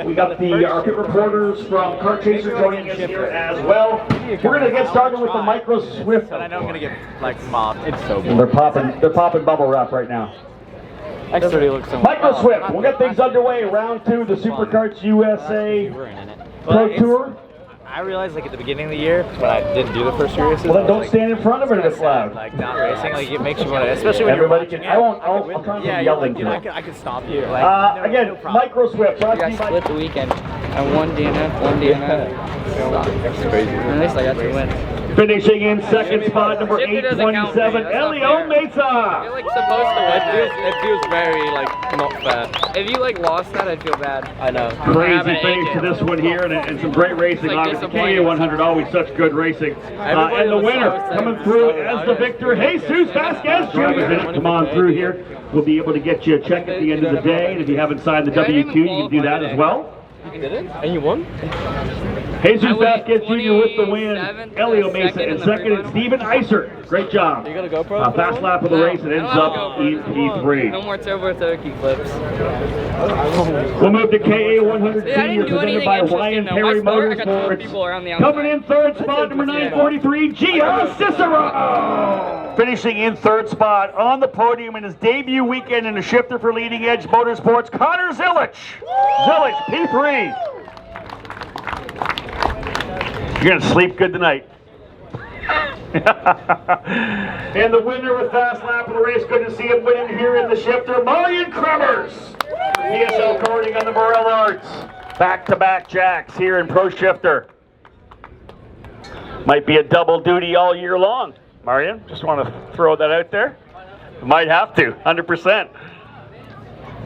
We got our pit reporters from Kart Chaser joining us here as well. We're going to get started with the Micro Swift. I know I'm going to get like mobbed. It's so good. They're popping bubble wrap right now. X30 looks so Micro Swift, we'll get things underway. Round 2, the Superkarts USA Pro Tour. I realized like at the beginning of the year when I didn't do the first few races. Well, then don't stand in front of it if it's loud. Like not racing, like it makes you want to, especially when everybody you're can. I'll try to yelling to it. I can stop you. Like, again, Micro Swift. You guys split the weekend. And one DNF, one DNF. That's crazy. At least I got 2 wins. Finishing in second spot, number 827, Elio Mesa. You're like supposed to win. It feels very like not fair. If you like lost that, I'd feel bad. I know. Crazy finish to this one here, and some great racing. Like The KA 100, always such good racing. And the winner coming through as the victor, Jesus Vasquez Jr. Come on through here. We'll be able to get you a check at the end of the day, and if you haven't signed the W2, you can do that as well. You did it, and you won. Jesus Vasquez Jr. with the win. Elio Mesa in second, and Steven Iser. Great job. You got a GoPro? Fast lap of the race, it ends up in P3. No more turbo turkey flips. We'll move to KA 100 See, I didn't do presented anything by interesting, Ryan though. Perry I got 12 people around the outside. Coming in third spot, number 943, Gia Cicero. Finishing in third spot on the podium in his debut weekend in a shifter for Leading Edge Motorsports, Connor Zilisch. Zilisch, P3. You're going to sleep good tonight. And the winner with fast lap of the race, good to see him winning here in the shifter, Marion Kremers. ESL Karting on the Morel Arts. Back-to-back jacks here in Pro Shifter. Might be a double duty all year long. Marion, just want to throw that out there. Might have to, 100%.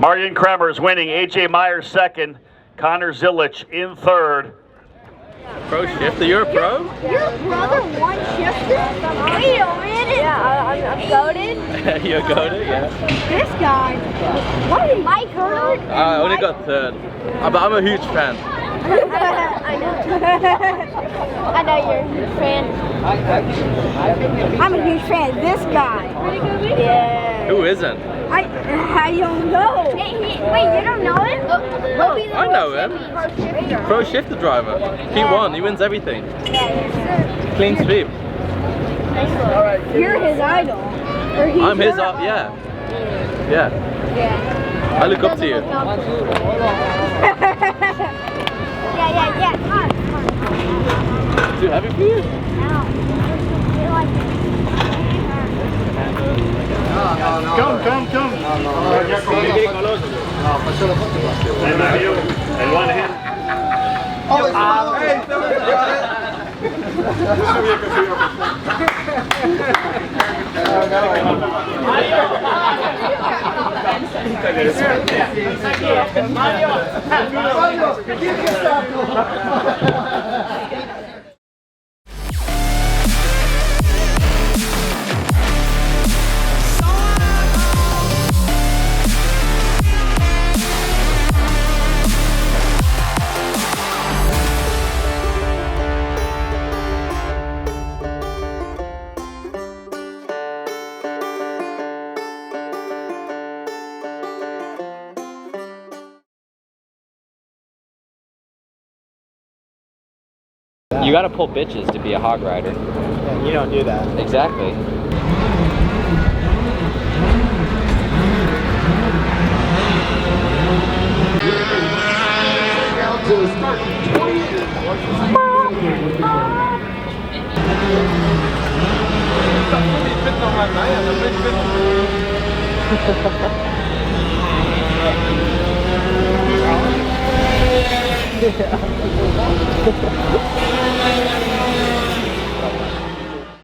Marion Kremers winning, AJ Myers second, Connor Zilisch in third. Pro shifter, you're a pro? Your brother won shifter? Wait a minute. Yeah, I'm goated. You're goated, yeah. This guy. What did Mike hurt? I only got third. But I'm a huge fan. I know. I know you're a huge fan. I'm a huge fan of this guy. Yeah. Who isn't? I don't know. Wait, you don't know him? I know him. Pro shifter driver. P1, he wins everything. Clean sweep. You're his idol. I'm his idol, yeah. Yeah. I look up to you. Yeah. Come on. Too heavy for you? Come. El one hand. You gotta pull bitches to be a hog rider. Yeah, you don't do that. Exactly.